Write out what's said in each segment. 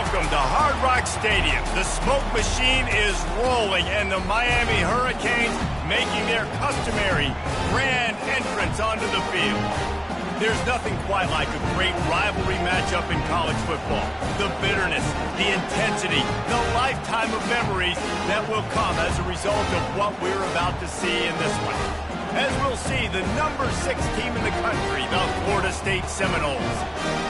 Welcome to Hard Rock Stadium. The smoke machine is rolling, and the Miami Hurricanes making their customary grand entrance onto the field. There's nothing quite like a great rivalry matchup in college football. The bitterness, the intensity, the lifetime of memories that will come as a result of what we're about to see in this one. As we'll see, the number 6 team in the country, the Florida State Seminoles,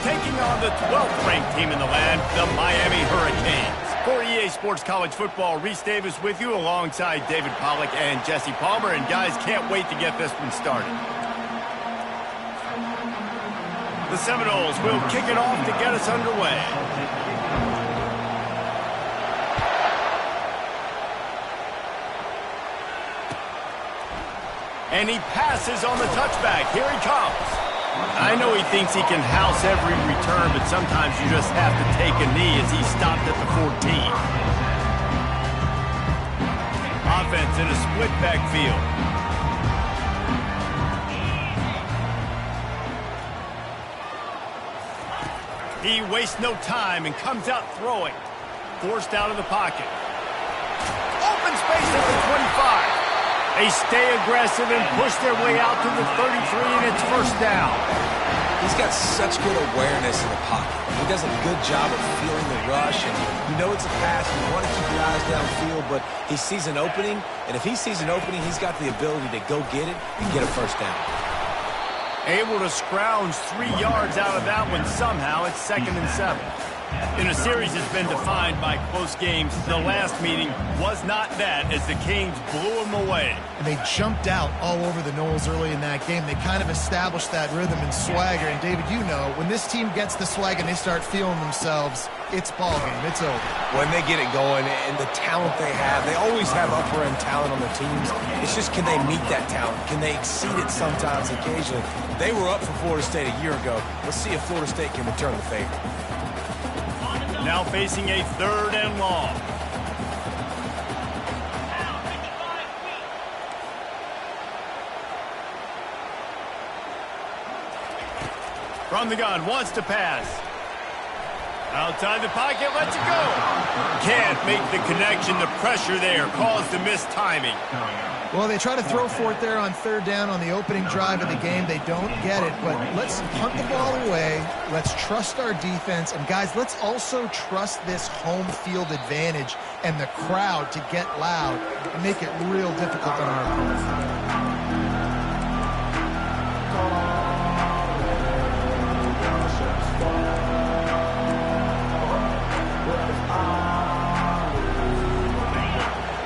taking on the 12th ranked team in the land, the Miami Hurricanes. For EA Sports College Football, Reese Davis with you alongside David Pollack and Jesse Palmer. And guys, can't wait to get this one started. The Seminoles will kick it off to get us underway. And he passes on the touchback. Here he comes. I know he thinks he can house every return, but sometimes you just have to take a knee as he stopped at the 14. Offense in a split backfield. He wastes no time and comes out throwing. Forced out of the pocket. Open space at the 25. They stay aggressive and push their way out to the 33, and it's first down. He's got such good awareness in the pocket. He does a good job of feeling the rush, and you know it's a pass. You want to keep your eyes downfield, but he sees an opening, and if he sees an opening, he's got the ability to go get it and get a first down. Able to scrounge 3 yards out of that one somehow. It's 2nd and 7. In a series that's been defined by close games, the last meeting was not that as the Kings blew them away. And they jumped out all over the Noles early in that game. They kind of established that rhythm and swagger. And, David, you know, when this team gets the swag and they start feeling themselves, it's ball game. It's over. When they get it going and the talent they have, they always have upper-end talent on their teams. It's just, can they meet that talent? Can they exceed it sometimes, occasionally? They were up for Florida State a year ago. Let's see if Florida State can return the favor. Now facing a 3rd and long. From the gun, wants to pass. Outside the pocket, lets it go. Can't make the connection. The pressure there caused the missed timing. Well, they try to throw for it there on 3rd down on the opening drive of the game. They don't get it, but let's punt the ball away. Let's trust our defense. And, guys, let's also trust this home field advantage and the crowd to get loud and make it real difficult on our opponents.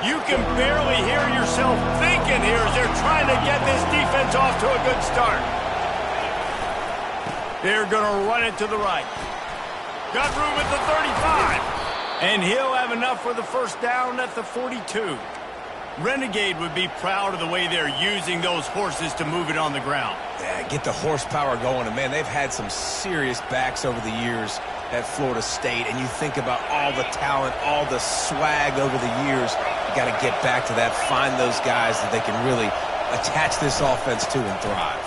You can barely hear yourself thinking here as they're trying to get this defense off to a good start. They're going to run it to the right. Got room at the 35. And he'll have enough for the first down at the 42. Renegade would be proud of the way they're using those horses to move it on the ground. Yeah, get the horsepower going. And, man, they've had some serious backs over the years at Florida State. And you think about all the talent, all the swag over the years. You got to get back to that, find those guys that they can really attach this offense to and thrive.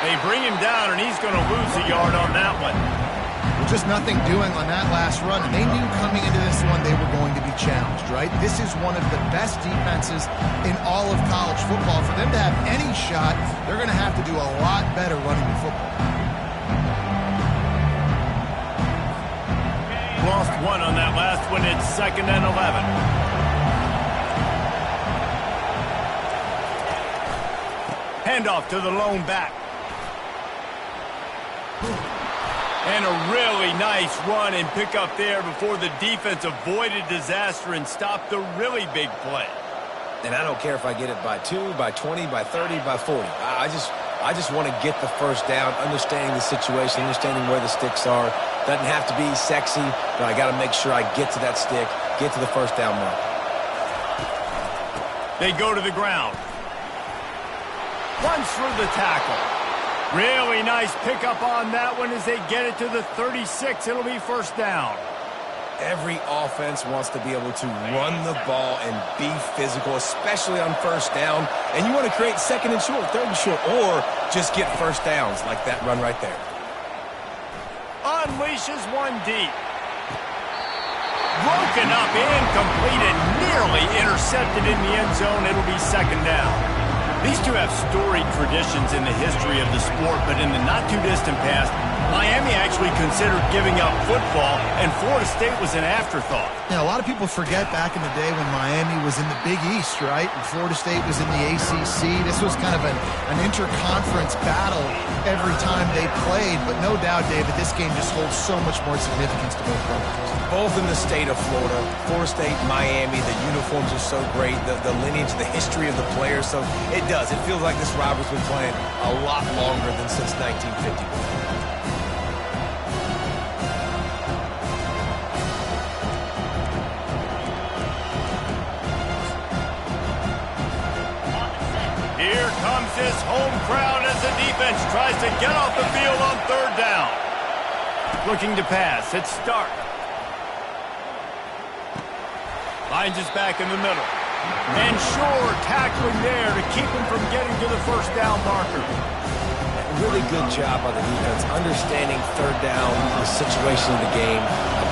They bring him down, and he's going to lose a yard on that one. Just nothing doing on that last run. And they knew coming into this one they were going to be challenged, right? This is one of the best defenses in all of college football. For them to have any shot, they're going to have to do a lot better running the football. Lost one on that last one. It's 2nd and 11. Handoff to the lone back. And a really nice run and pick up there before the defense avoided disaster and stopped the really big play. And I don't care if I get it by 2, by 20, by 30, by 40. I just want to get the first down, understanding the situation, understanding where the sticks are. Doesn't have to be sexy, but I got to make sure I get to that stick, get to the first down mark. They go to the ground. Runs through the tackle. Really nice pickup on that one as they get it to the 36. It'll be first down. Every offense wants to be able to run the ball and be physical, especially on first down. And you want to create 2nd and short, 3rd and short, or just get first downs like that run right there. unleashes one deep. Broken up, incomplete, and nearly intercepted in the end zone. It'll be second down. These two have storied traditions in the history of the sport, but in the not-too-distant past, Miami actually considered giving up football, and Florida State was an afterthought. Yeah, a lot of people forget back in the day when Miami was in the Big East, right? And Florida State was in the ACC. This was kind of an interconference battle every time they played. But no doubt, David, this game just holds so much more significance to both programs. Both in the state of Florida, Florida State, Miami, the uniforms are so great, the lineage, the history of the players. So it does. It feels like this rivalry's been playing a lot longer than since 1951. Here comes this home crowd as the defense tries to get off the field on third down. Looking to pass. It's Stark. Finds his back in the middle. And Shore tackling there to keep him from getting to the first down marker. Really good job by the defense, understanding third down, the situation of the game,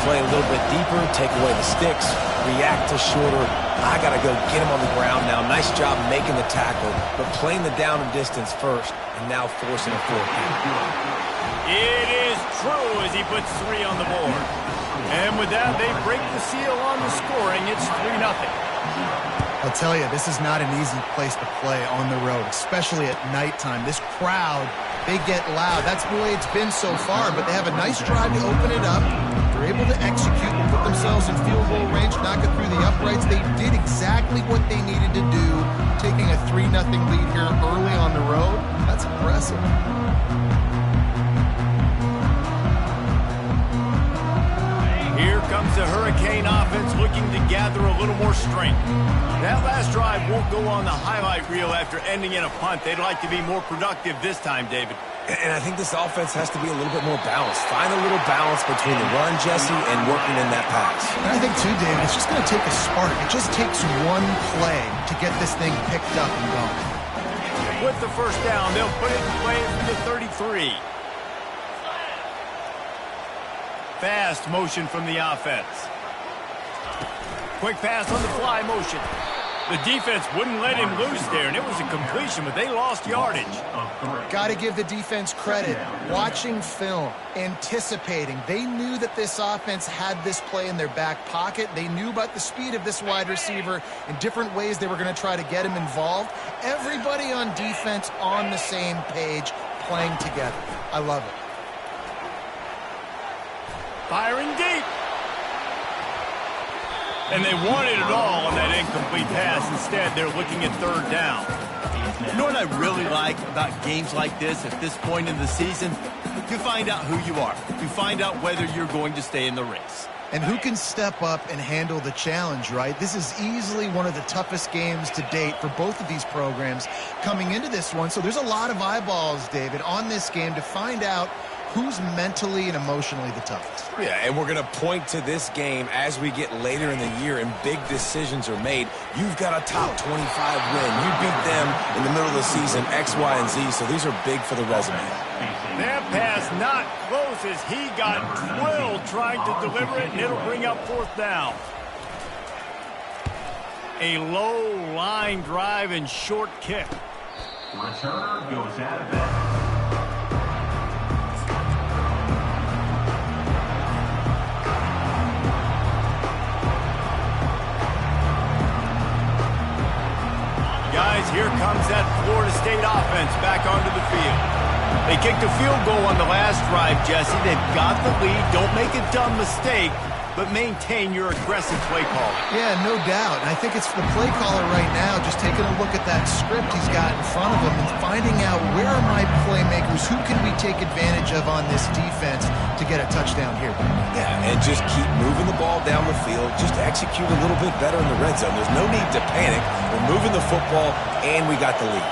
play a little bit deeper, take away the sticks, react to shorter. I got to go get him on the ground now. Nice job making the tackle, but playing the down and distance first, and now forcing a fourth down. It is true as he puts 3 on the board. And with that, they break the seal on the scoring. It's 3-0. I'll tell you, this is not an easy place to play on the road, especially at nighttime. This crowd, they get loud. That's the way it's been so far, but they have a nice drive to open it up. They're able to execute and put themselves in field goal range, knock it through the uprights. They did exactly what they needed to do, taking a 3-0 lead here early on the road. That's impressive. Here comes the Hurricane offense looking to gather a little more strength. That last drive won't go on the highlight reel after ending in a punt. They'd like to be more productive this time, David. And I think this offense has to be a little bit more balanced. Find a little balance between the run, Jesse, and working in that pass. And I think, too, David, it's just going to take a spark. It just takes one play to get this thing picked up and going. With the first down, they'll put it in play from the 33. Fast motion from the offense. Quick pass on the fly motion. The defense wouldn't let him loose there, and it was a completion, but they lost yardage. Got to give the defense credit. Watching film, anticipating. They knew that this offense had this play in their back pocket. They knew about the speed of this wide receiver and different ways they were going to try to get him involved. Everybody on defense on the same page, playing together. I love it. Firing deep. And they wanted it all on that incomplete pass. Instead, they're looking at third down. You know what I really like about games like this at this point in the season? You find out who you are. You find out whether you're going to stay in the race. And who can step up and handle the challenge, right? This is easily one of the toughest games to date for both of these programs coming into this one. So there's a lot of eyeballs, David, on this game to find out who's mentally and emotionally the toughest. Yeah, and we're going to point to this game as we get later in the year and big decisions are made. You've got a top 25 win. You beat them in the middle of the season, X, Y, and Z, so these are big for the resume. That pass not close as he got drilled trying to deliver it, and it'll bring up fourth down. A low line drive and short kick. Returner goes out of bounds. Guys, here comes that Florida State offense back onto the field. They kicked a field goal on the last drive, Jesse. They've got the lead. Don't make a dumb mistake, but maintain your aggressive play call. Yeah, no doubt. And I think it's the play caller right now just taking a look at that script he's got in front of him and finding out where are my playmakers, who can we take advantage of on this defense to get a touchdown here. Yeah, and just keep moving the ball down the field. Just execute a little bit better in the red zone. There's no need to panic. We're moving the football, and we got the lead.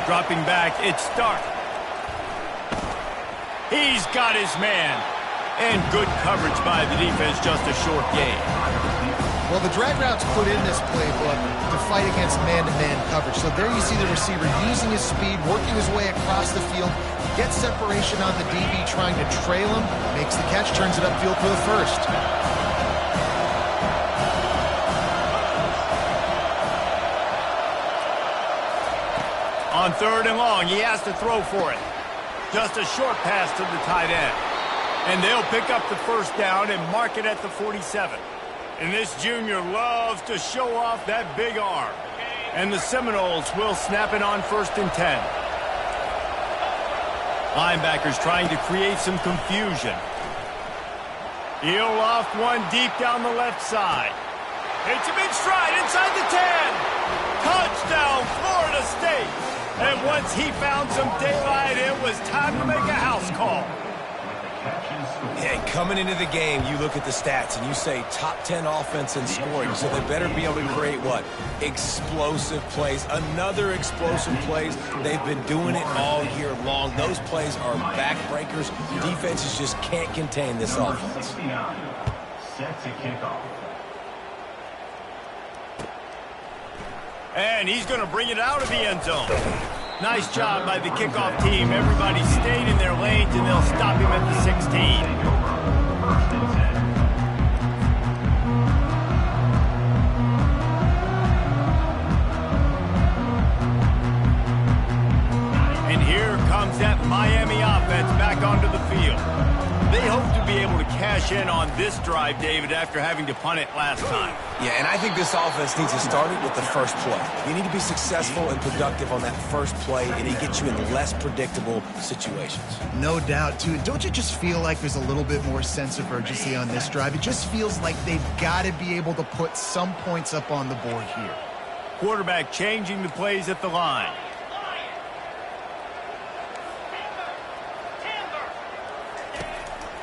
Dropping back, it's Stark. He's got his man. And good coverage by the defense, just a short gain. Well, the drag routes put in this playbook to fight against man-to-man coverage. So there you see the receiver using his speed, working his way across the field, gets separation on the DB trying to trail him, makes the catch, turns it upfield for the first. On 3rd and long, he has to throw for it. Just a short pass to the tight end. And they'll pick up the first down and mark it at the 47. And this junior loves to show off that big arm. And the Seminoles will snap it on 1st and 10. Linebackers trying to create some confusion. He'll off one deep down the left side. It's a big stride inside the 10. Touchdown, Florida State. And once he found some daylight, it was time to make a house call. Yeah, coming into the game, you look at the stats and you say top 10 offense in scoring, so they better be able to create what? Explosive plays. Another explosive plays. They've been doing it all year long. Those plays are backbreakers. Defenses just can't contain this offense. Set to kickoff. And he's going to bring it out of the end zone. Nice job by the kickoff team. Everybody stayed in their lanes, and they'll stop him at the 16. And here comes that Miami offense back onto the field. They hope to be able to cash in on this drive, David, after having to punt it last time. Yeah, and I think this offense needs to start it with the first play. You need to be successful and productive on that first play, and it gets you in less predictable situations. No doubt, too. Don't you just feel like there's a little bit more sense of urgency on this drive? It just feels like they've got to be able to put some points up on the board here. Quarterback changing the plays at the line.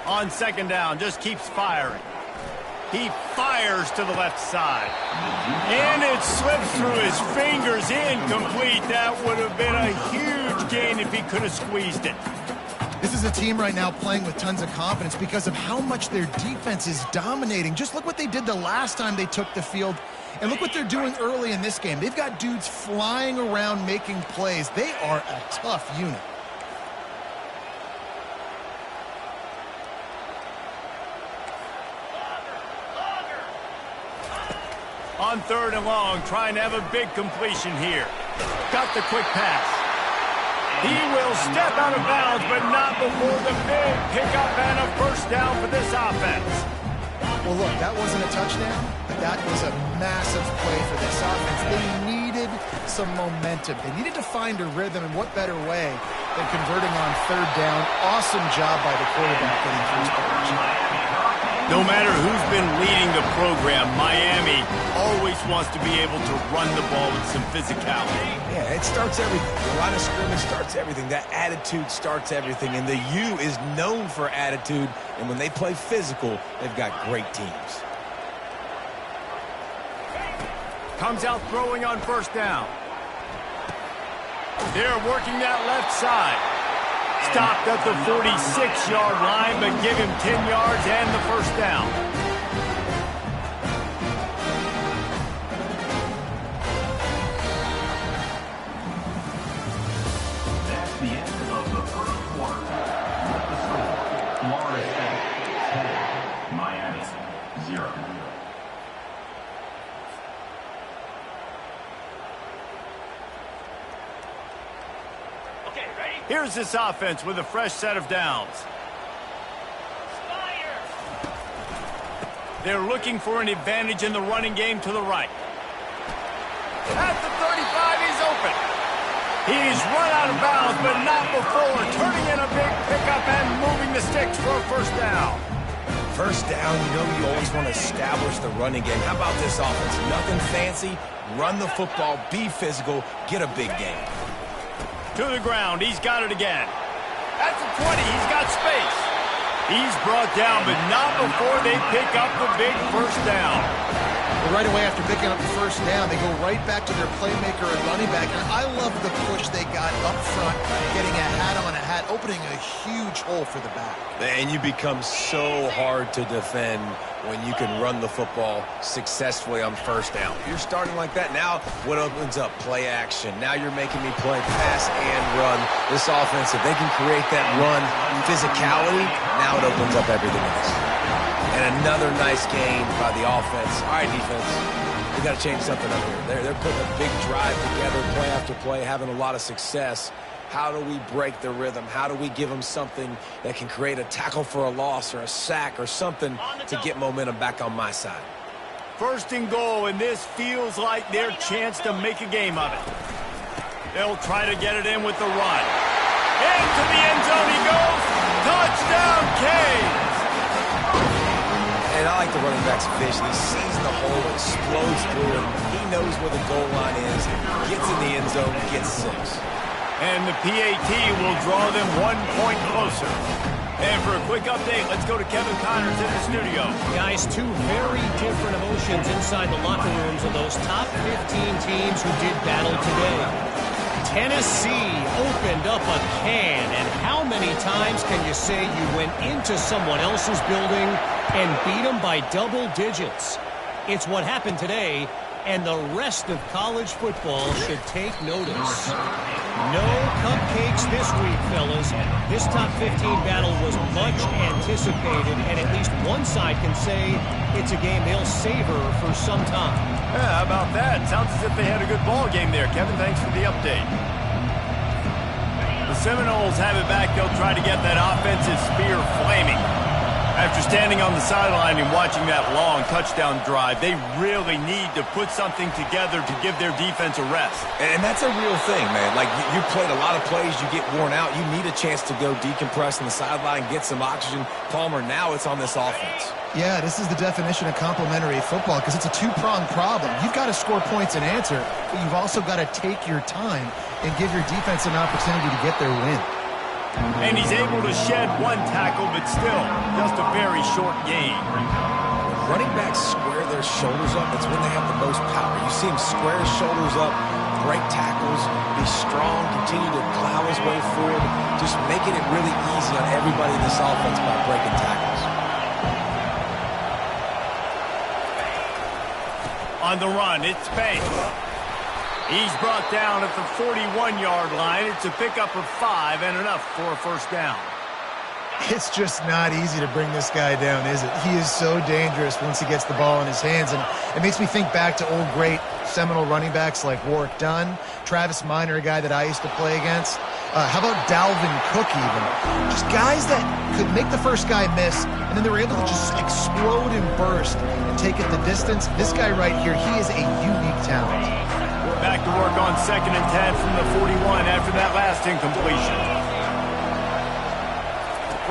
On 2nd down, just keeps firing. He fires to the left side. And it slips through his fingers, incomplete. That would have been a huge gain if he could have squeezed it. This is a team right now playing with tons of confidence because of how much their defense is dominating. Just look what they did the last time they took the field, and look what they're doing early in this game. They've got dudes flying around making plays. They are a tough unit. On 3rd and long, trying to have a big completion here. Got the quick pass. He will step out of bounds, but not before the big pickup and a first down for this offense. Well, look, that wasn't a touchdown, but that was a massive play for this offense. They needed some momentum. They needed to find a rhythm, and what better way than converting on 3rd down. Awesome job by the quarterback getting through his. No matter who's been leading the program, Miami always wants to be able to run the ball with some physicality. Yeah, it starts everything. The line of scrimmage starts everything. That attitude starts everything. And the U is known for attitude. And when they play physical, they've got great teams. Comes out throwing on 1st down. They're working that left side. Stopped at the 46-yard line, but give him 10 yards and the first down. That's the end of the first quarter. The score, Florida State 10, Miami 0. Here's this offense with a fresh set of downs. They're looking for an advantage in the running game to the right. At the 35, he's open. He's run out of bounds, but not before turning in a big pickup and moving the sticks for a first down. First down, you always want to establish the running game. How about this offense? Nothing fancy. Run the football, be physical, get a big game. To the ground, he's got it again. At the 20, he's got space. He's brought down, but not before they pick up the big first down. Well, right away after picking up the first down, they go right back to their playmaker and running back. And I love the push they got up front, getting a hat on a hat, opening a huge hole for the back. And you become so hard to defend when you can run the football successfully on first down. You're starting like that. Now what opens up? Play action. Now you're making me play pass and run. This offense, if they can create that run physicality, now it opens up everything else. And another nice game by the offense. All right, defense, we got to change something up here. They're putting a big drive together, play after play, having a lot of success. How do we break the rhythm? How do we give them something that can create a tackle for a loss or a sack or something to get momentum back on my side? First and goal, and this feels like their chance to make a game of it. They'll try to get it in with the run. Into the end zone he goes. Touchdown, Canes! And I like the running back's vision. He sees the hole, explodes through it. He knows where the goal line is, gets in the end zone, gets 6. And the PAT will draw them 1 point closer. And for a quick update, let's go to Kevin Connors in the studio. Guys, 2 very different emotions inside the locker rooms of those top 15 teams who did battle today. Tennessee opened up a can, and how many times can you say you went into someone else's building and beat them by double digits? It's what happened today, and the rest of college football should take notice. No cupcakes this week, fellas. This top 15 battle was much anticipated, and at least one side can say it's a game they'll savor for some time. Yeah, how about that? Sounds as if they had a good ball game there. Kevin, thanks for the update. The Seminoles have it back. They'll try to get that offensive spear flaming. After standing on the sideline and watching that long touchdown drive, they really need to put something together to give their defense a rest. And that's a real thing, man. Like, you played a lot of plays, you get worn out. You need a chance to go decompress on the sideline, get some oxygen. Palmer, now it's on this offense. Yeah, this is the definition of complementary football because it's a 2-pronged problem. You've got to score points and answer, but you've also got to take your time and give your defense an opportunity to get their win. And he's able to shed 1 tackle, but still, just a very short gain. Running backs square their shoulders up. That's when they have the most power. You see him square his shoulders up, break tackles, be strong, continue to plow his way forward, just making it really easy on everybody in this offense by breaking tackles. On the run, it's Banks. He's brought down at the 41-yard line. It's a pickup of 5 and enough for a first down. It's just not easy to bring this guy down, is it? He is so dangerous once he gets the ball in his hands, and it makes me think back to old great Seminole running backs like Warwick Dunn, Travis Minor, a guy that I used to play against. How about Dalvin Cook even? Just guys that could make the first guy miss, and then they were able to just explode and burst and take it the distance. This guy right here, he is a unique talent. We're back to work on 2nd and 10 from the 41 after that last incompletion.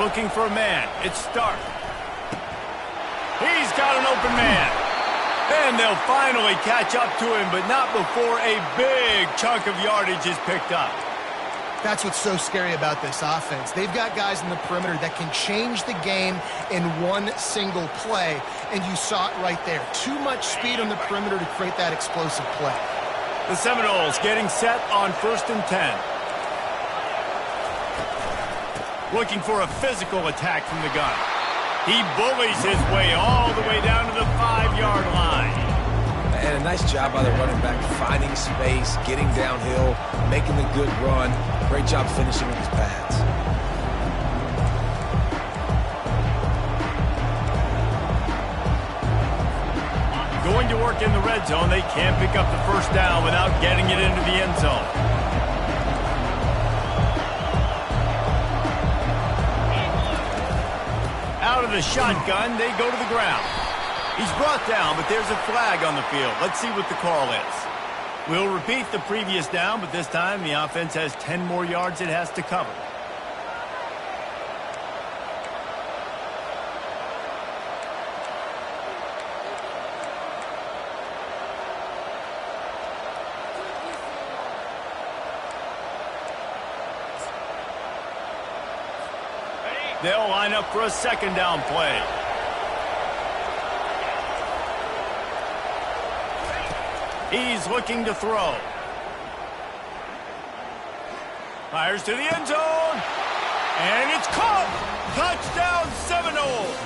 Looking for a man. It's Stark. He's got an open man. And they'll finally catch up to him, but not before a big chunk of yardage is picked up. That's what's so scary about this offense. They've got guys in the perimeter that can change the game in one single play, and you saw it right there. Too much speed on the perimeter to create that explosive play. The Seminoles getting set on 1st and 10. Looking for a physical attack from the gun. He bullies his way all the way down to the 5-yard line. And a nice job by the running back, finding space, getting downhill, making a good run. Great job finishing with his pads. Going to work in the red zone. They can't pick up the first down without getting it into the end zone. Out of the shotgun, they go to the ground. He's brought down, but there's a flag on the field. Let's see what the call is. We'll repeat the previous down, but this time the offense has 10 more yards it has to cover. They'll line up for a 2nd down play. He's looking to throw. Fires to the end zone. And it's caught! Touchdown Seminoles!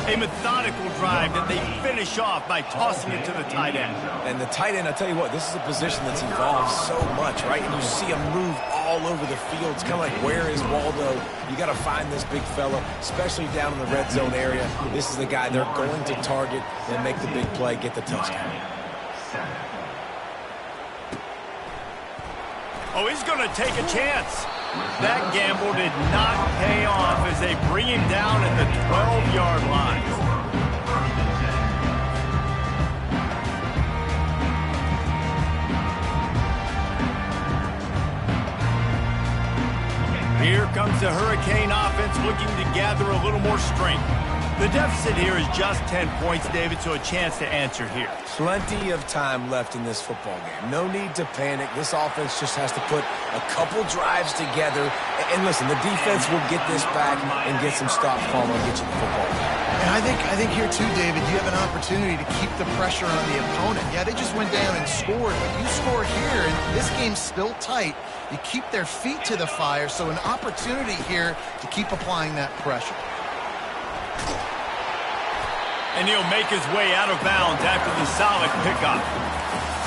A methodical drive that they finish off by tossing it to the tight end. And the tight end, I'll tell you what, this is a position that's evolved so much, right? And you see him move all over the field. It's kind of like, where is Waldo? You got to find this big fella, especially down in the red zone area. This is the guy they're going to target and make the big play, get the touchdown. Oh, he's going to take a chance. That gamble did not pay off as they bring him down at the 12-yard line. Here comes the Hurricane offense looking to gather a little more strength. The deficit here is just 10 points, David, so a chance to answer here. Plenty of time left in this football game. No need to panic. This offense just has to put a couple drives together. And listen, the defense will get this back and get some stops calling and get you the football back. And I think here too, David, you have an opportunity to keep the pressure on the opponent. Yeah, they just went down and scored, but you score here, and this game's still tight. You keep their feet to the fire, so an opportunity here to keep applying that pressure. And he'll make his way out of bounds after the solid pickup.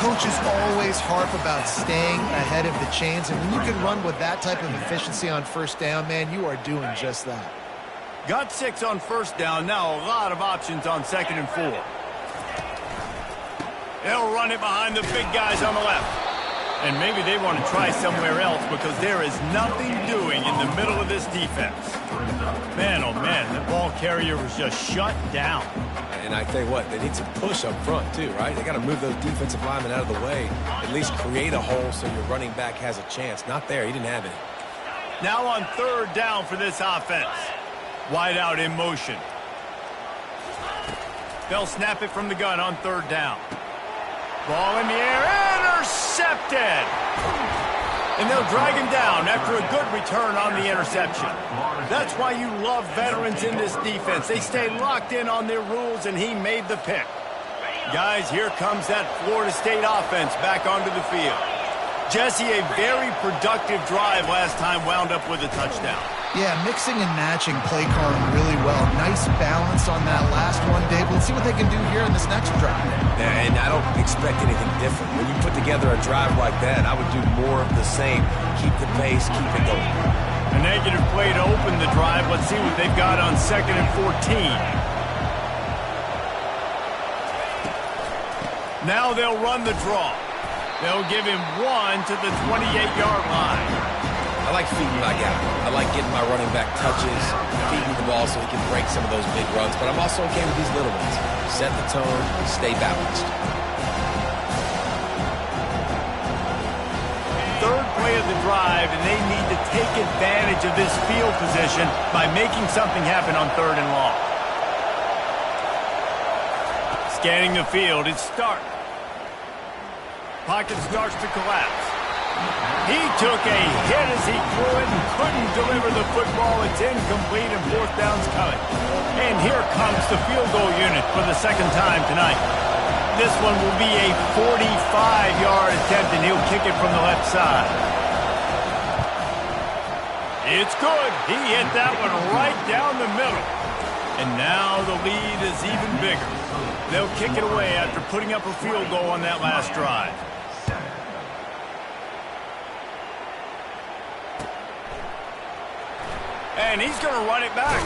Coaches always harp about staying ahead of the chains, and when you can run with that type of efficiency on first down, man, you are doing just that. Got 6 on first down. Now a lot of options on 2nd and 4. They'll run it behind the big guys on the left. And maybe they want to try somewhere else because there is nothing doing in the middle of this defense. Man, oh man, that ball carrier was just shut down. And I tell you what, they need some push up front too, right? They got to move those defensive linemen out of the way. At least create a hole so your running back has a chance. Not there. He didn't have any. Now on 3rd down for this offense. Wide out in motion. They'll snap it from the gun on 3rd down. Ball in the air, intercepted! And they'll drag him down after a good return on the interception. That's why you love veterans in this defense. They stay locked in on their rules, and he made the pick. Guys, here comes that Florida State offense back onto the field. Jesse, a very productive drive last time wound up with a touchdown. Yeah, mixing and matching play calling really well. Nice balance on that last one, Dave. Let's see what they can do here in this next drive. And I don't expect anything different. When you put together a drive like that, I would do more of the same. Keep the pace, keep it going. A negative play to open the drive. Let's see what they've got on 2nd and 14. Now they'll run the draw. They'll give him 1 to the 28-yard line. I like feeding my guy. I like getting my running back touches, feeding the ball so he can break some of those big runs. But I'm also okay with these little ones. Set the tone, stay balanced. 3rd play of the drive, and they need to take advantage of this field position by making something happen on 3rd and long. Scanning the field, it's Stark. Pocket starts to collapse. He took a hit as he threw it and couldn't deliver the football. It's incomplete and 4th down's coming. And here comes the field goal unit for the 2nd time tonight. This one will be a 45-yard attempt, and he'll kick it from the left side. It's good. He hit that one right down the middle. And now the lead is even bigger. They'll kick it away after putting up a field goal on that last drive. And he's going to run it back.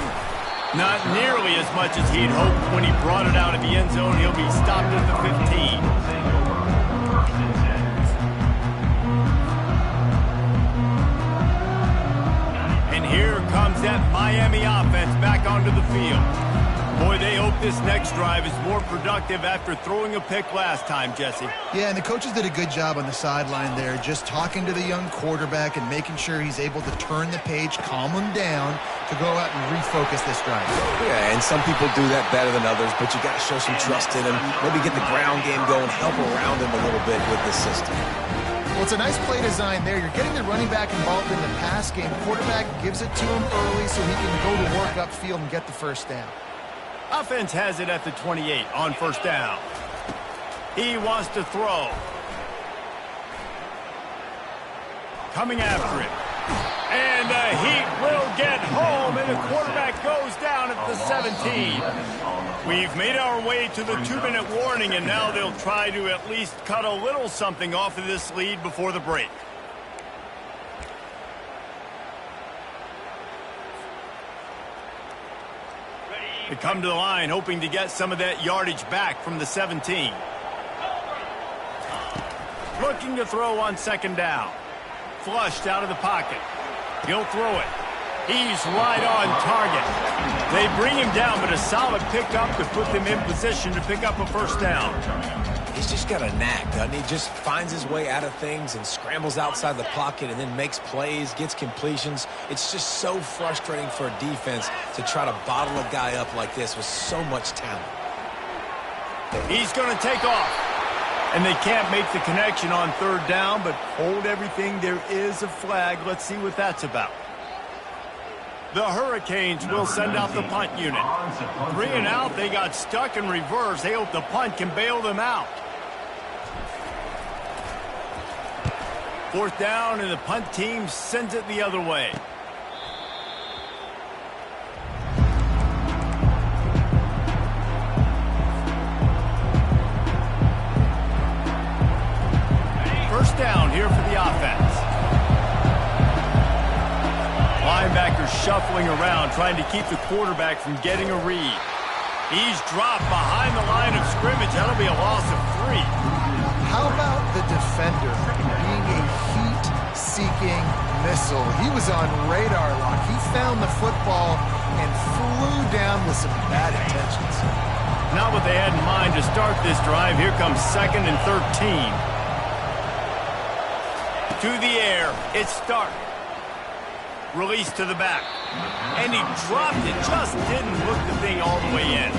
Not nearly as much as he'd hoped when he brought it out of the end zone. He'll be stopped at the 15. And here comes that Miami offense back onto the field. Boy, they hope this next drive is more productive after throwing a pick last time, Jesse. Yeah, and the coaches did a good job on the sideline there, just talking to the young quarterback and making sure he's able to turn the page, calm him down to go out and refocus this drive. Yeah, and some people do that better than others, but you got to show some trust in him. Maybe get the ground game going, help around him a little bit with this system. Well, it's a nice play design there. You're getting the running back involved in the pass game. Quarterback gives it to him early so he can go to work upfield and get the first down. Offense has it at the 28 on 1st down. He wants to throw. Coming after it. And a moment. The quarterback goes down at the 17. We've made our way to the 2-minute warning, and now they'll try to at least cut a little something off of this lead before the break. They come to the line hoping to get some of that yardage back from the 17. Looking to throw on second down. Flushed out of the pocket. He'll throw it. He's right on target. They bring him down, but a solid pickup to put them in position to pick up a first down. He's just got a knack, doesn't he? Just finds his way out of things and scrambles outside the pocket and then makes plays, gets completions. It's just so frustrating for a defense to try to bottle a guy up like this with so much talent. He's going to take off. And they can't make the connection on third down, but hold everything. There is a flag. Let's see what that's about. The Hurricanes will send out the punt unit. 3 and out. They got stuck in reverse. They hope the punt can bail them out. 4th down, and the punt team sends it the other way. First down here for the offense. Linebackers shuffling around, trying to keep the quarterback from getting a read. He's dropped behind the line of scrimmage. That'll be a loss of 3. How about the defender being a heat-seeking missile? He was on radar lock. He found the football and flew down with some bad intentions. Not what they had in mind to start this drive. Here comes 2nd and 13. To the air. It's Stark. Release to the back. And he dropped it. Just didn't hook the thing all the way in.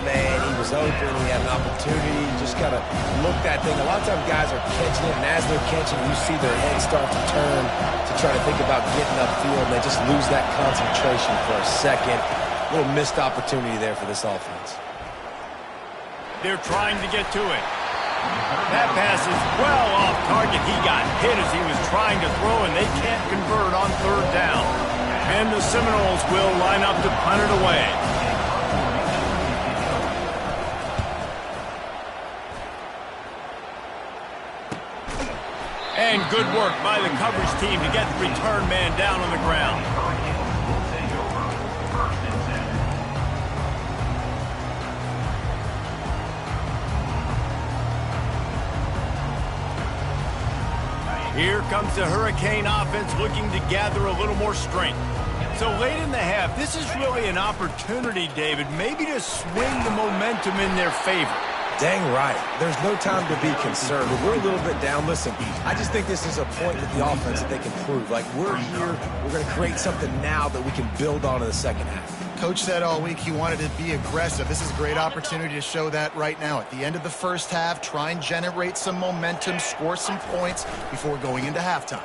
Man, he was open. He had an opportunity. You just got to look that thing. A lot of times guys are catching it, and as they're catching, you see their head start to turn to try to think about getting upfield, and they just lose that concentration for a second. A little missed opportunity there for this offense. They're trying to get to it. That pass is well off target. He got hit as he was trying to throw, and they can't convert on third down. And the Seminoles will line up to punt it away. And good work by the coverage team to get the return man down on the ground. Here comes the Hurricane offense looking to gather a little more strength. So late in the half, this is really an opportunity, David, maybe to swing the momentum in their favor. Dang right. There's no time to be concerned. We're a little bit down. Listen, I just think this is a point with the offense that they can prove. Like, we're here. We're going to create something now that we can build on in the second half. Coach said all week he wanted to be aggressive. This is a great opportunity to show that right now. At the end of the first half, try and generate some momentum, score some points before going into halftime.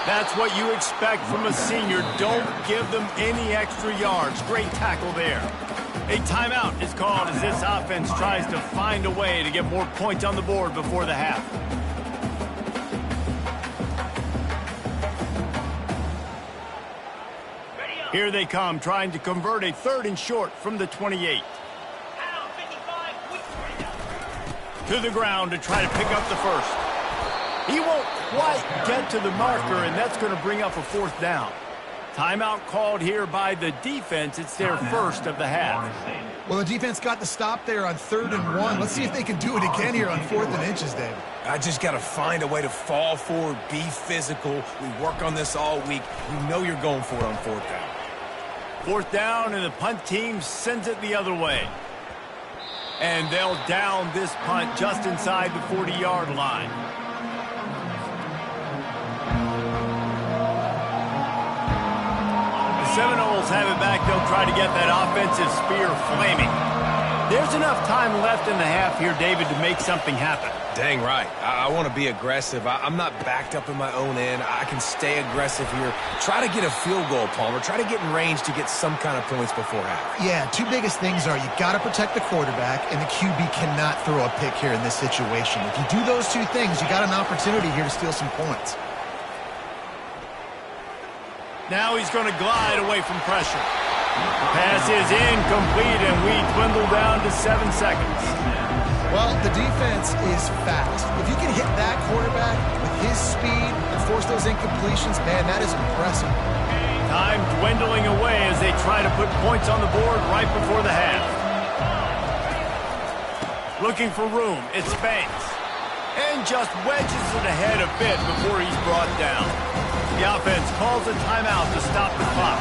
That's what you expect from a senior. Don't give them any extra yards. Great tackle there. A timeout is called as this offense tries to find a way to get more points on the board before the half. Here they come, trying to convert a 3rd and short from the 28. To the ground to try to pick up the first. He won't quite get to the marker, and that's going to bring up a 4th down. Timeout called here by the defense. It's their first of the half. Well, the defense got the stop there on 3rd and 1. Let's see if they can do it again here on 4th and inches, David. I just got to find a way to fall forward, be physical. We work on this all week. We know you're going for it on 4th down. 4th down, and the punt team sends it the other way. And they'll down this punt just inside the 40-yard line. The Seminoles have it back. They'll try to get that offensive spear flaming. There's enough time left in the half here, David, to make something happen. Dang right. I want to be aggressive. I'm not backed up in my own end. I can stay aggressive here. Try to get a field goal, Palmer. Try to get in range to get some kind of points before half. Yeah, 2 biggest things are you got to protect the quarterback, and the QB cannot throw a pick here in this situation. If you do those 2 things, you got an opportunity here to steal some points. Now he's going to glide away from pressure. Pass is incomplete, and we dwindle down to 7 seconds. Well, the defense is fast. If you can hit that quarterback with his speed and force those incompletions, man, that is impressive. Time dwindling away as they try to put points on the board right before the half. Looking for room, it's Banks. And just wedges it ahead a bit before he's brought down. The offense calls a timeout to stop the clock.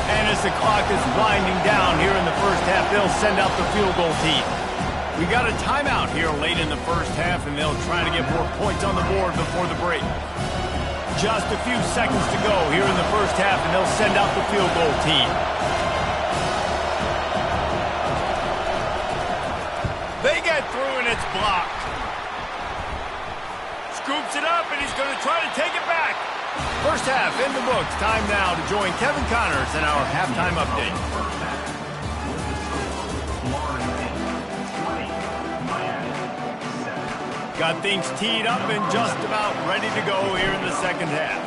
And as the clock is winding down here in the first half, they'll send out the field goal team. We got a timeout here late in the first half, and they'll try to get more points on the board before the break. Just a few seconds to go here in the first half, and they'll send out the field goal team. They get through, and it's blocked. Scoops it up, and he's going to try to take it back. First half in the books. Time now to join Kevin Connors in our halftime update. Got things teed up and just about ready to go here in the second half.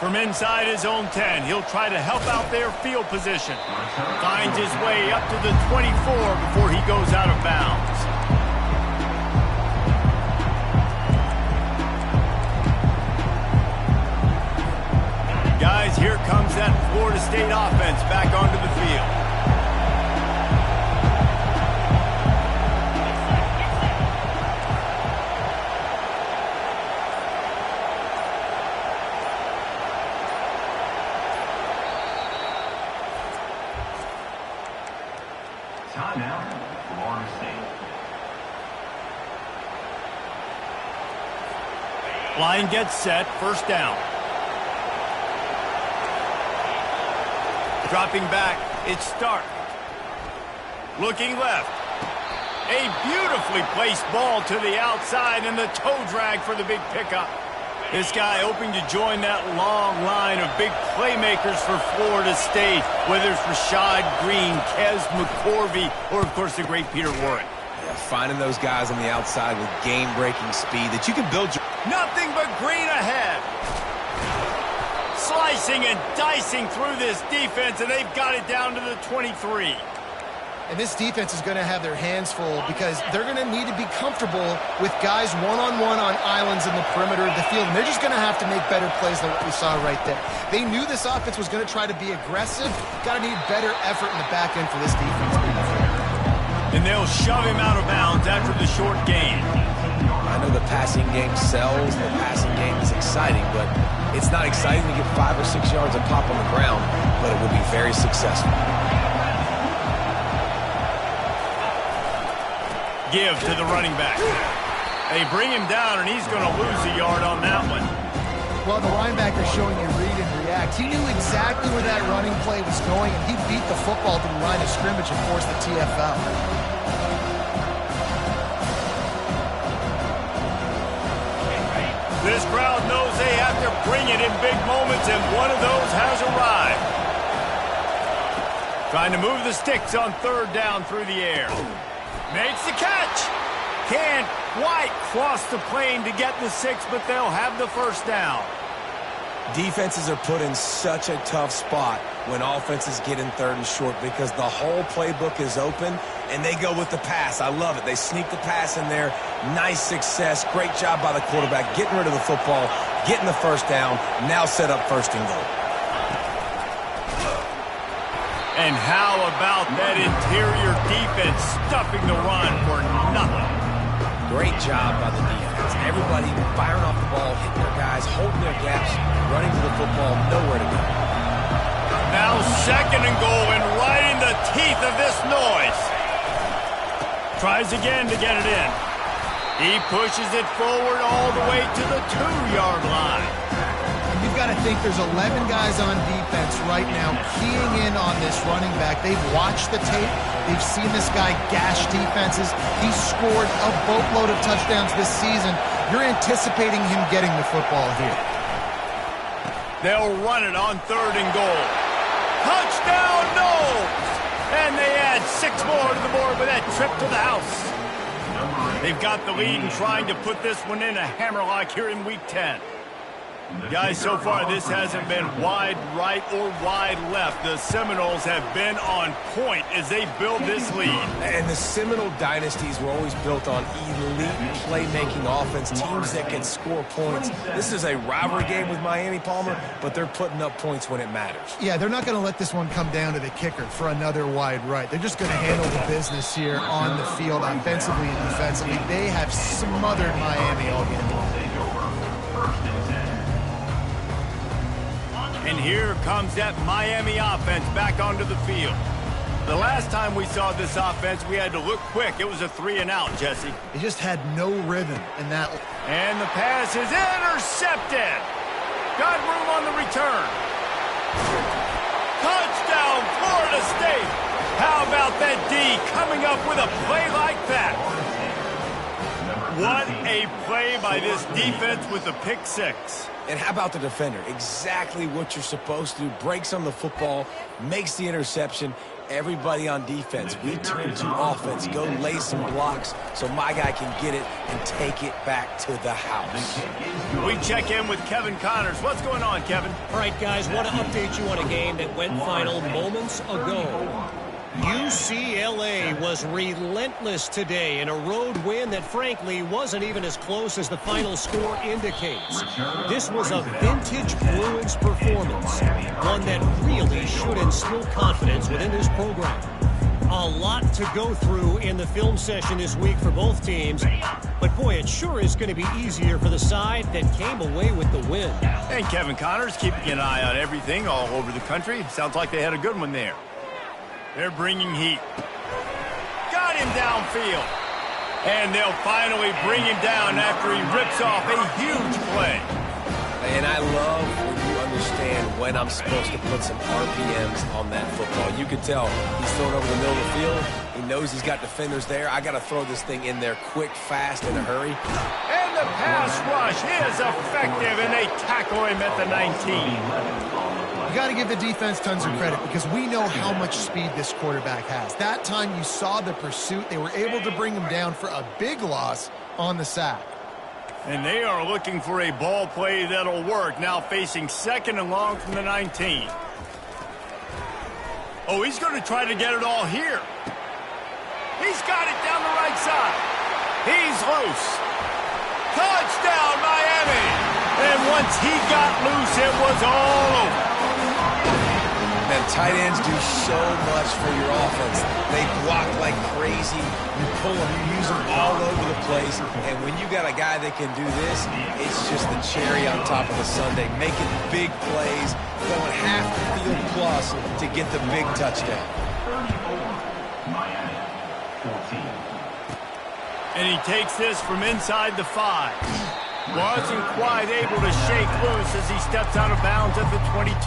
From inside his own 10, he'll try to help out their field position. Finds his way up to the 24 before he goes out of bounds. Guys, here comes that Florida State offense back onto the field. Timeout, Florida State. Line gets set, first down. Dropping back, it's Stark. Looking left. A beautifully placed ball to the outside and the toe drag for the big pickup. This guy hoping to join that long line of big playmakers for Florida State, whether it's Rashad Green, Kez McCorvey, or, of course, the great Peter Warrick. Yeah, finding those guys on the outside with game-breaking speed that you can build your... Nothing but green ahead. Slicing and dicing through this defense, and they've got it down to the 23. And this defense is going to have their hands full because they're going to need to be comfortable with guys one-on-one on islands in the perimeter of the field. And they're just going to have to make better plays than what we saw right there. They knew this offense was going to try to be aggressive. Got to need better effort in the back end for this defense. And they'll shove him out of bounds after the short gain. I know the passing game sells, the passing game is exciting, but it's not exciting to get 5 or 6 yards of pop on the ground, but it will be very successful. Give to the running back. They bring him down, and he's going to lose a yard on that one. Well, the linebacker showing you read and react. He knew exactly where that running play was going, and he beat the football to the line of scrimmage and forced the TFL. This crowd knows they have to bring it in big moments, and one of those has arrived. Trying to move the sticks on third down through the air. Makes the catch. Can't quite cross the plane to get the 6, but they'll have the first down. Defenses are put in such a tough spot when offenses get in third and short because the whole playbook is open and they go with the pass. I love it. They sneak the pass in there. Nice success. Great job by the quarterback getting rid of the football, getting the first down, now set up first and goal. And how about that interior defense stuffing the run for nothing? Great job by the defense. Everybody firing off the ball, hitting their guys, holding their gaps, running to the football, nowhere to go. Now second and goal, and right in the teeth of this noise. Tries again to get it in. He pushes it forward all the way to the 2-yard line. You've got to think there's 11 guys on defense right now keying in on this running back. They've watched the tape. They've seen this guy gash defenses. He's scored a boatload of touchdowns this season. You're anticipating him getting the football here. They'll run it on third and goal. Touchdown, Knowles! And they add 6 more to the board with that trip to the house. They've got the lead and trying to put this one in a hammerlock here in Week 10. Guys, so far this hasn't been wide right or wide left. The Seminoles have been on point as they build this lead. And the Seminole dynasties were always built on elite playmaking offense, teams that can score points. This is a rivalry game with Miami, Palmer, but they're putting up points when it matters. Yeah, they're not going to let this one come down to the kicker for another wide right. They're just going to handle the business here on the field, offensively and defensively. They have smothered Miami all game long. And here comes that Miami offense back onto the field. The last time we saw this offense, we had to look quick. It was a 3-and-out, Jesse. They just had no rhythm in that. And the pass is intercepted. Got room on the return. Touchdown, Florida State. How about that D coming up with a play like that? What a play by this defense with the pick six. And how about the defender? Exactly what you're supposed to do. Breaks on the football, makes the interception. Everybody on defense, we turn to offense. Go lay some blocks so my guy can get it and take it back to the house. We check in with Kevin Connors. What's going on, Kevin? All right, guys, want to update you on a game that went final moments ago. UCLA was relentless today in a road win that, frankly, wasn't even as close as the final score indicates. This was a vintage Bruins performance, one that really should instill confidence within this program. A lot to go through in the film session this week for both teams, but boy, it sure is going to be easier for the side that came away with the win. And Kevin Connors keeping an eye on everything all over the country. Sounds like they had a good one there. They're bringing heat. Got him downfield. And they'll finally bring him down after he rips off a huge play. And I love when you understand when I'm supposed to put some RPMs on that football. You can tell he's throwing over the middle of the field. He knows he's got defenders there. I got to throw this thing in there quick, fast, in a hurry. And the pass rush is effective, and they tackle him at the 19. You got to give the defense tons of credit because we know how much speed this quarterback has. That time you saw the pursuit. They were able to bring him down for a big loss on the sack. And they are looking for a ball play that'll work. Now facing 2nd and long from the 19. Oh, he's going to try to get it all here. He's got it down the right side. He's loose. Touchdown, Miami. And once he got loose, it was all over. And tight ends do so much for your offense. They block like crazy. You pull them, you use them all over the place. And when you got a guy that can do this, it's just the cherry on top of the sundae. Making big plays, going half the field plus to get the big touchdown. Miami, 14. And he takes this from inside the 5. Wasn't quite able to shake loose as he steps out of bounds at the 22.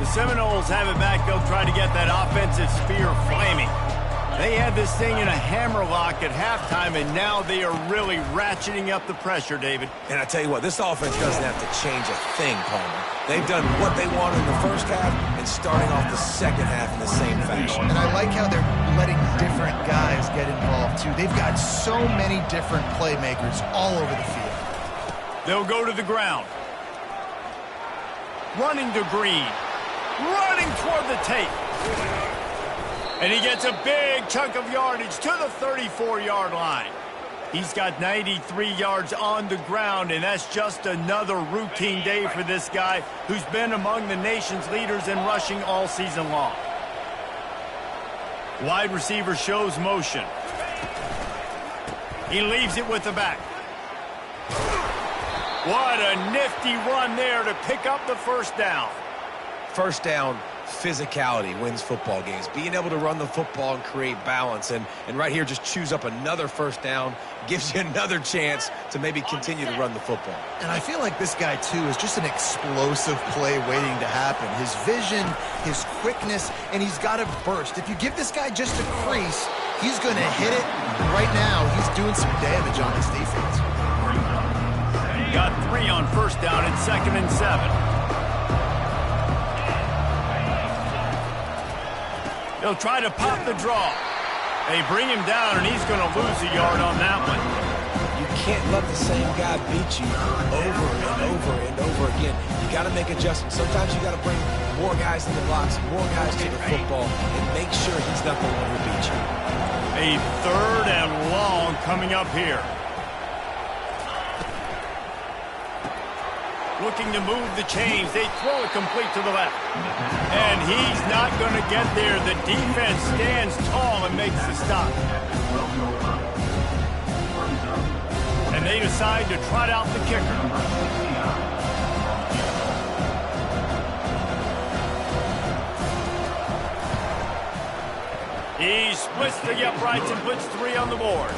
The Seminoles have it back. They'll try to get that offensive spear flaming. They had this thing in a hammerlock at halftime, and now they are really ratcheting up the pressure, David. And I tell you what, this offense doesn't have to change a thing, Palmer. They've done what they wanted in the first half and starting off the second half in the same fashion. And I like how they're letting different guys get involved, too. They've got so many different playmakers all over the field. They'll go to the ground. Running to Green. Running toward the tape. And he gets a big chunk of yardage to the 34-yard line. He's got 93 yards on the ground, and that's just another routine day for this guy who's been among the nation's leaders in rushing all season long. Wide receiver shows motion. He leaves it with the back. What a nifty run there to pick up the first down. First down, physicality wins football games. Being able to run the football and create balance. And right here, just choose up another first down. Gives you another chance to maybe continue to run the football. And I feel like this guy, too, is just an explosive play waiting to happen. His vision, his quickness, and he's got a burst. If you give this guy just a crease, he's going to hit it. And right now, he's doing some damage on this defense. Got 3 on first down and 2nd and 7. He'll try to pop the draw. They bring him down, and he's going to lose a yard on that one. You can't let the same guy beat you over and over and over again. You got to make adjustments. Sometimes you got to bring more guys in the box, more guys to the football, and make sure he's not the one who beats you. A 3rd and long coming up here. Looking to move the chains. They throw it complete to the left. And he's not going to get there. The defense stands tall and makes the stop. And they decide to trot out the kicker. He splits the uprights and puts 3 on the board.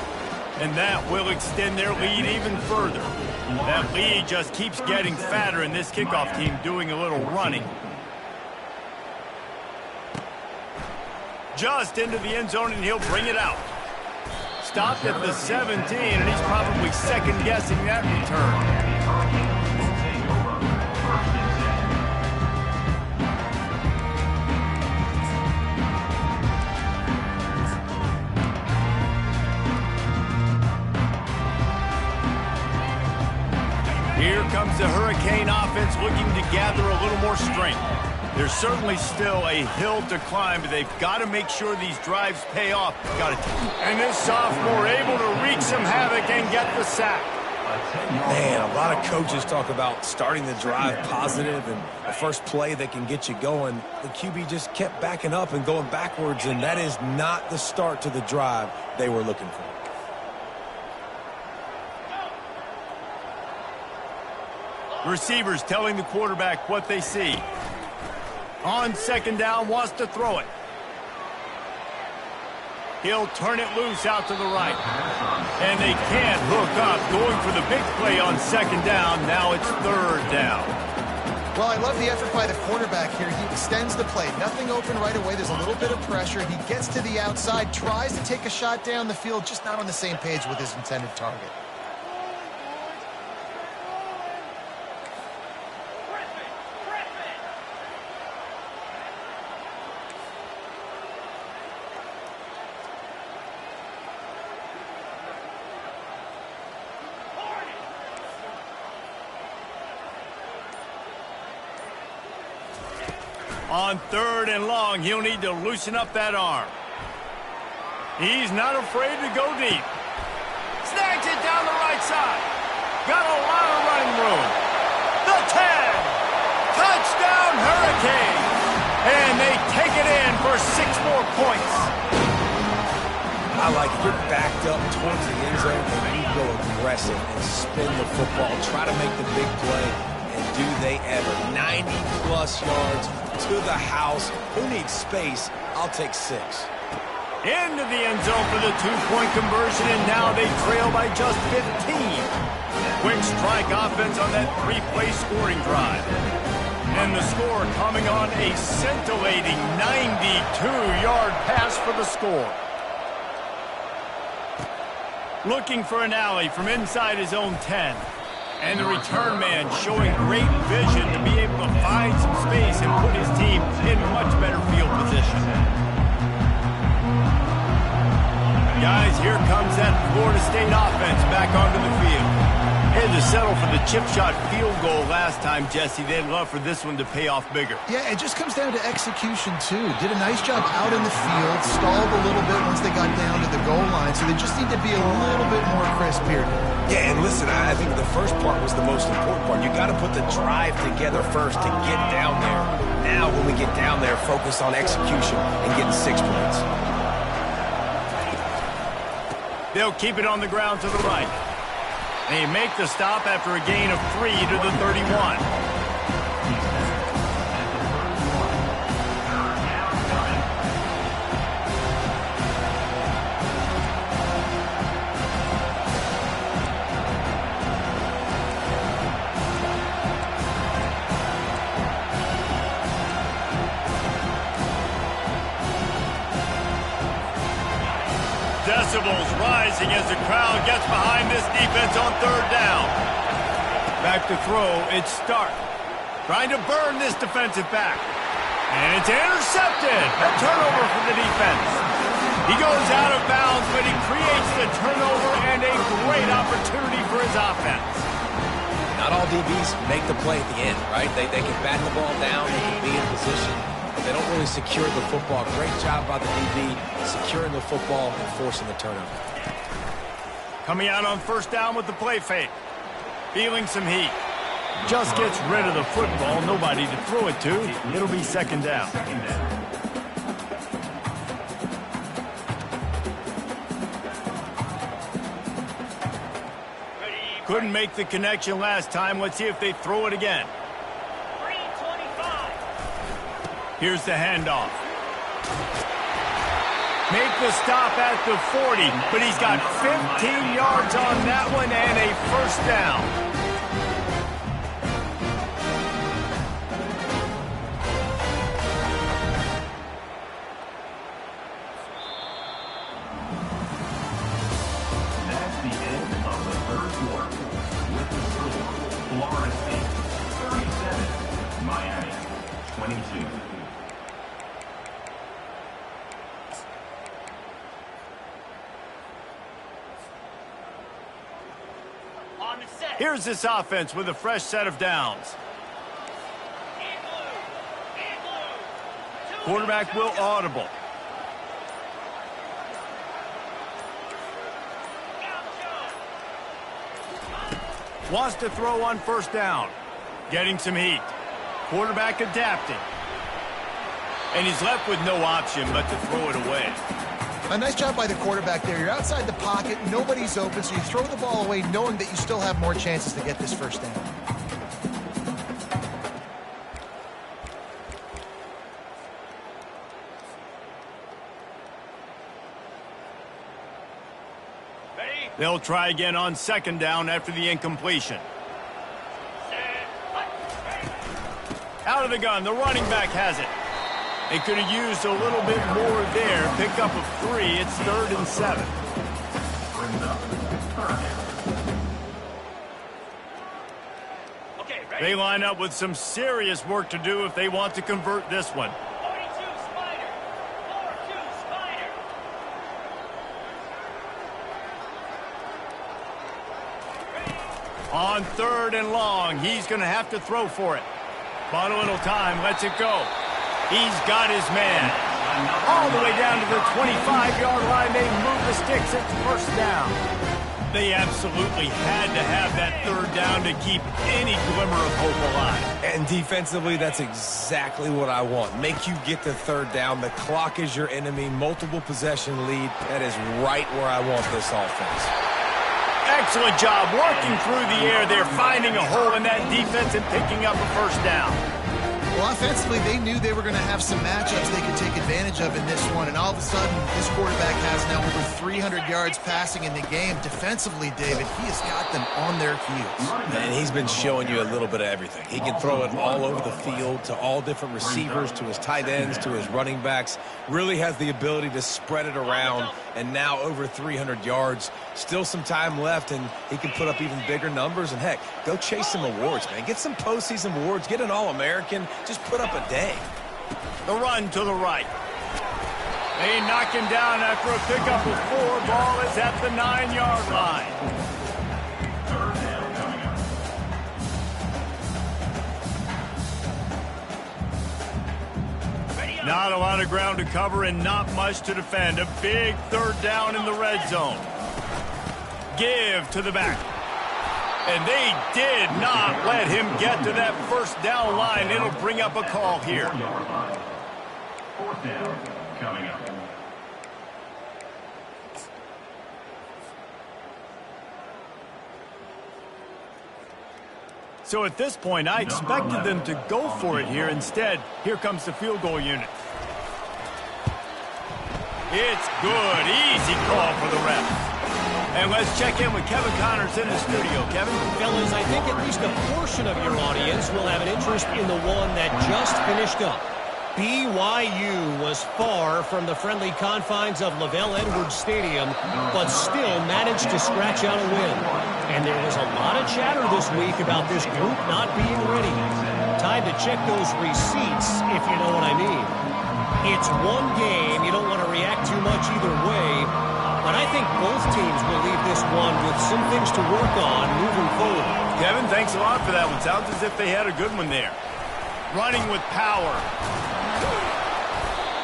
And that will extend their lead even further. That lead just keeps getting fatter, and this kickoff team doing a little running. Just into the end zone, and he'll bring it out. Stopped at the 17, and he's probably second-guessing that return. Here comes the Hurricane offense looking to gather a little more strength. There's certainly still a hill to climb, but they've got to make sure these drives pay off. And this sophomore able to wreak some havoc and get the sack. Man, a lot of coaches talk about starting the drive positive and the first play that can get you going. The QB just kept backing up and going backwards, and that is not the start to the drive they were looking for. Receivers telling the quarterback what they see. On second down, wants to throw it. He'll turn it loose out to the right. And they can't hook up. Going for the big play on second down. Now it's 3rd down. Well, I love the effort by the quarterback here. He extends the play. Nothing open right away. There's a little bit of pressure. He gets to the outside, tries to take a shot down the field, just not on the same page with his intended target. On 3rd and long, he'll need to loosen up that arm. He's not afraid to go deep. Snags it down the right side. Got a lot of running room. The 10. Touchdown Hurricanes. And they take it in for 6 more points. I like it. You're backed up towards the end zone, and you go aggressive and spin the football. Try to make the big play, and do they ever. 90-plus yards to the house. Who needs space? I'll take 6. Into the end zone for the 2-point conversion, and now they trail by just 15. Quick strike offense on that 3-play scoring drive. And the score coming on a scintillating 92-yard pass for the score. Looking for an alley from inside his own 10. And the return man showing great vision to be able to find some space and put his team in much better field position. Guys, here comes that Florida State offense back onto the field. Had to settle for the chip shot field goal last time, Jesse. They'd love for this one to pay off bigger. Yeah, it just comes down to execution, too. Did a nice job out in the field, stalled a little bit once they got down to the goal line, so they just need to be a little bit more crisp here. Yeah, and listen, I think the first part was the most important part. You got to put the drive together first to get down there. Now, when we get down there, focus on execution and getting 6 points. They'll keep it on the ground to the right. They make the stop after a gain of 3 to the 31. Decibels rising as the crowd gets behind this defense on 3rd down. Back to throw, it's Stark. Trying to burn this defensive back. And it's intercepted. A turnover for the defense. He goes out of bounds, but he creates the turnover and a great opportunity for his offense. Not all DBs make the play at the end, right? They can bat the ball down, they can be in position, but they don't really secure the football. Great job by the DB securing the football and forcing the turnover. Coming out on first down with the play fake. Feeling some heat. Just gets rid of the football. Nobody to throw it to. It'll be second down. Couldn't make the connection last time. Let's see if they throw it again. 325. Here's the handoff. Make the stop at the 40, but he's got 15 yards on that one and a first down. That's the end of the third quarter. With the score, Florida State 37, Miami 22. Here's this offense with a fresh set of downs. Quarterback will audible. Wants to throw on first down. Getting some heat. Quarterback adapting. And he's left with no option but to throw it away. A nice job by the quarterback there. You're outside the pocket, nobody's open, so you throw the ball away knowing that you still have more chances to get this first down. They'll try again on second down after the incompletion. Out of the gun, the running back has it. They could have used a little bit more there. Pick up of 3. It's 3rd and 7. They line up with some serious work to do if they want to convert this one. 42 Spider. 4-2 Spider. On 3rd and long, he's going to have to throw for it. But a little time, lets it go. He's got his man. All the way down to the 25-yard line. They move the sticks. It's first down. They absolutely had to have that 3rd down to keep any glimmer of hope alive. And defensively, that's exactly what I want. Make you get the 3rd down. The clock is your enemy. Multiple possession lead. That is right where I want this offense. Excellent job working through the air. They're finding a hole in that defense and picking up a first down. Well, offensively, they knew they were going to have some matchups they could take advantage of in this one, and all of a sudden, this quarterback has now over 300 yards passing in the game. Defensively, David, he has got them on their heels. And he's been showing you a little bit of everything. He can throw it all over the field to all different receivers, to his tight ends, to his running backs. Really has the ability to spread it around, and now over 300 yards. Still some time left, and he can put up even bigger numbers. And, heck, go chase some awards, man. Get some postseason awards. Get an All-American. Just put up a day. The run to the right. They knock him down after a pickup of 4. Ball is at the 9-yard line. Third down coming up. Not a lot of ground to cover and not much to defend. A big 3rd down in the red zone. Give to the back. And they did not let him get to that first down line. It'll bring up a call here. 4th down coming up. So at this point, I expected them to go for it here. Instead, here comes the field goal unit. It's good. Easy call for the ref. And let's check in with Kevin Connors in the studio. Kevin? Fellas, I think at least a portion of your audience will have an interest in the one that just finished up. BYU was far from the friendly confines of LaVell Edwards Stadium, but still managed to scratch out a win. And there was a lot of chatter this week about this group not being ready. Time to check those receipts, if you know what I mean. It's one game you don't want to react too much either way, but I think both teams will leave this one with some things to work on moving forward. Kevin, thanks a lot for that one. Sounds as if they had a good one there. Running with power.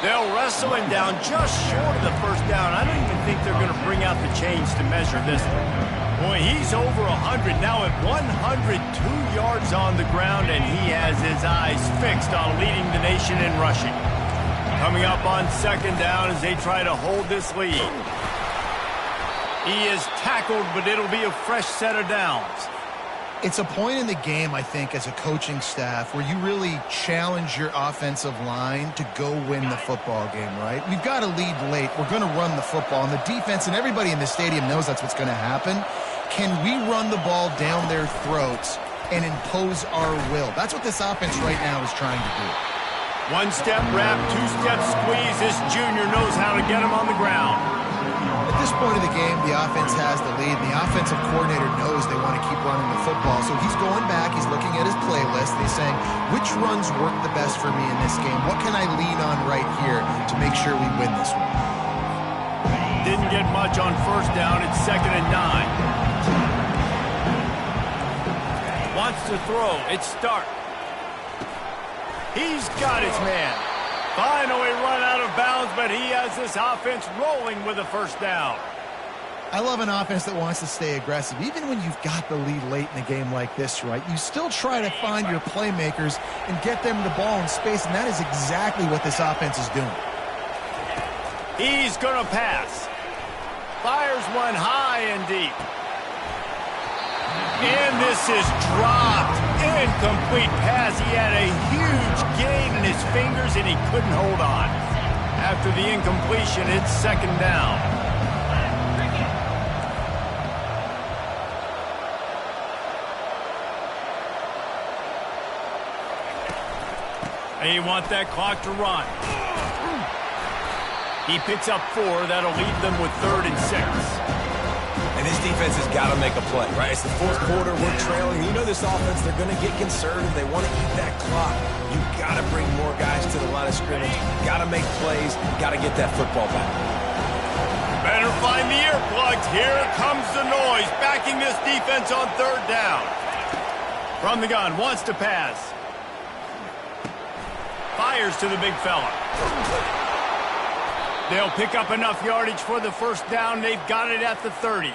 They'll wrestle him down just short of the first down. I don't even think they're going to bring out the chains to measure this one. Boy, he's over 100 now at 102 yards on the ground, and he has his eyes fixed on leading the nation in rushing. Coming up on second down as they try to hold this lead. He is tackled, but it'll be a fresh set of downs. It's a point in the game, I think, as a coaching staff where you really challenge your offensive line to go win the football game, right? We've got to lead late. We're going to run the football. And the defense and everybody in the stadium knows that's what's going to happen. Can we run the ball down their throats and impose our will? That's what this offense right now is trying to do. One-step wrap, two-step squeeze. This junior knows how to get him on the ground. At this point of the game, the offense has the lead. The offensive coordinator knows they want to keep running the football. So he's going back. He's looking at his playlist. He's saying, which runs work the best for me in this game? What can I lean on right here to make sure we win this one? Didn't get much on first down. It's 2nd and 9. Wants to throw. It's Stark. He's got his man. Finally run out of bounds, but he has this offense rolling with a first down. I love an offense that wants to stay aggressive. Even when you've got the lead late in a game like this, right, you still try to find your playmakers and get them the ball in space, and that is exactly what this offense is doing. He's going to pass. Fires one high and deep. And this is dropped. Incomplete pass. He had a huge gain in his fingers, and he couldn't hold on. After the incompletion, it's 2nd down. They want that clock to run. He picks up 4. That'll leave them with 3rd and 6. And this defense has got to make a play, right? It's the fourth quarter. We're trailing. You know this offense, they're going to get conservative. They want to eat that clock. You got to bring more guys to the line of scrimmage. Got to make plays. Got to get that football back. Better find the earplugs. Here comes the noise. Backing this defense on 3rd down. From the gun. Wants to pass. Fires to the big fella. They'll pick up enough yardage for the first down. They've got it at the 30.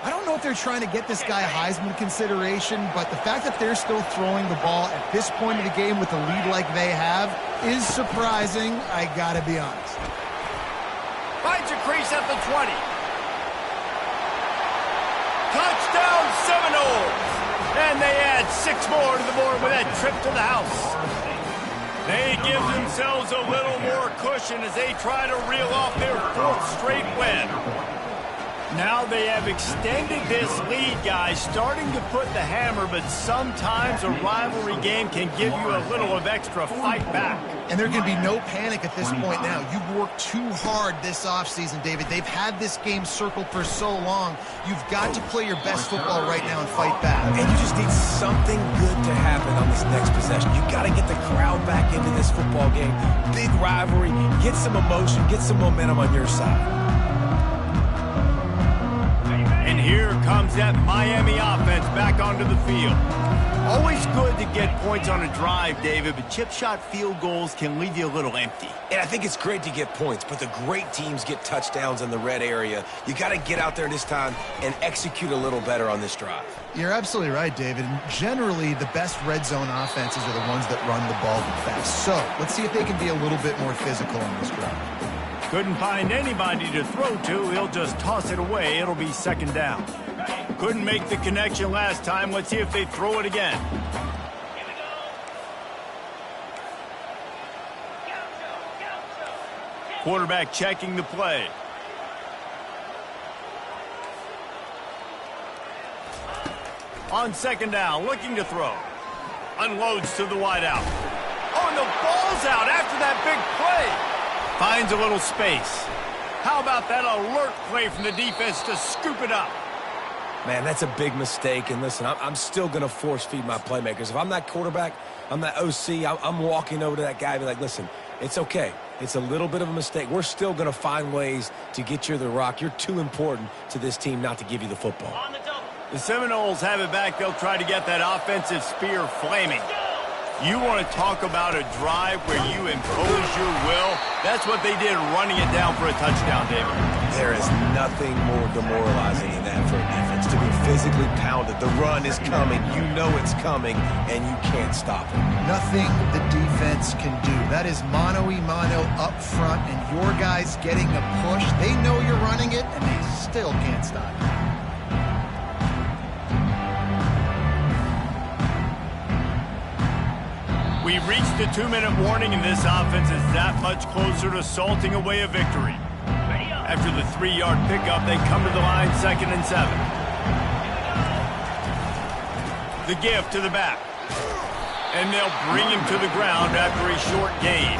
I don't know if they're trying to get this guy Heisman consideration, but the fact that they're still throwing the ball at this point of the game with a lead like they have is surprising, I gotta be honest. Finds a crease at the 20. Touchdown Seminoles! And they add 6 more to the board with that trip to the house. They give themselves a little more cushion as they try to reel off their 4th straight win. Now they have extended this lead, guys, starting to put the hammer, but sometimes a rivalry game can give you a little of extra fight back. And there can be no panic at this point now. You've worked too hard this offseason, David. They've had this game circled for so long. You've got to play your best football right now and fight back. And you just need something good to happen on this next possession. You got to get the crowd back into this football game. Big rivalry. Get some emotion. Get some momentum on your side. And here comes that Miami offense back onto the field. Always good to get points on a drive, David, but chip shot field goals can leave you a little empty. And I think it's great to get points, but the great teams get touchdowns in the red area. You got to get out there this time and execute a little better on this drive. You're absolutely right, David. And generally, the best red zone offenses are the ones that run the ball fast. So let's see if they can be a little bit more physical on this drive. Couldn't find anybody to throw to. He'll just toss it away. It'll be 2nd down. Couldn't make the connection last time. Let's see if they throw it again. Quarterback checking the play. On 2nd down, looking to throw. Unloads to the wideout. Oh, and the ball's out after that big play. Finds a little space. How about that alert play from the defense to scoop it up? Man, that's a big mistake. And listen, I'm still going to force feed my playmakers. If I'm that quarterback, I'm that OC, I'm walking over to that guy and be like, listen, it's okay. It's a little bit of a mistake. We're still going to find ways to get you the rock. You're too important to this team not to give you the football. The Seminoles have it back. They'll try to get that offensive spear flaming. You want to talk about a drive where you impose your will? That's what they did, running it down for a touchdown, David. There is nothing more demoralizing than that for a defense, to be physically pounded. The run is coming. You know it's coming, and you can't stop it. Nothing the defense can do. That is mano-a-mano up front, and your guys getting a push. They know you're running it, and they still can't stop it. We've reached the 2-minute warning, and this offense is that much closer to salting away a victory. After the 3-yard pickup, they come to the line 2nd and 7. The give to the back. And they'll bring him to the ground after a short gain.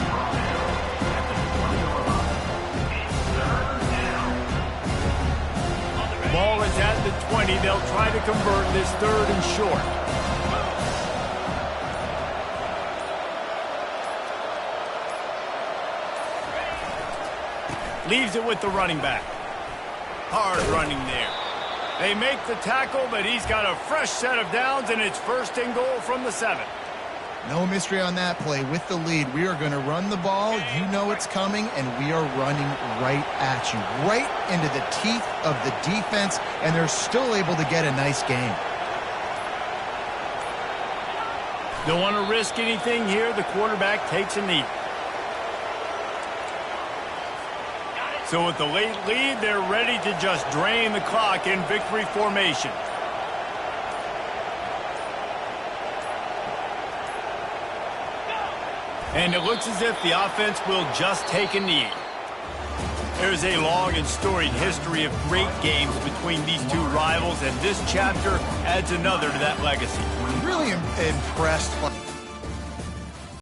Ball is at the 20. They'll try to convert this 3rd and short. Leaves it with the running back. Hard running there. They make the tackle, but he's got a fresh set of downs, and it's 1st and goal from the 7. No mystery on that play. With the lead, we are going to run the ball. You know it's coming, and we are running right at you, right into the teeth of the defense, and they're still able to get a nice gain. Don't want to risk anything here. The quarterback takes a knee. So with the late lead, they're ready to just drain the clock in victory formation. And it looks as if the offense will just take a knee. There's a long and storied history of great games between these two rivals, and this chapter adds another to that legacy. Really impressed by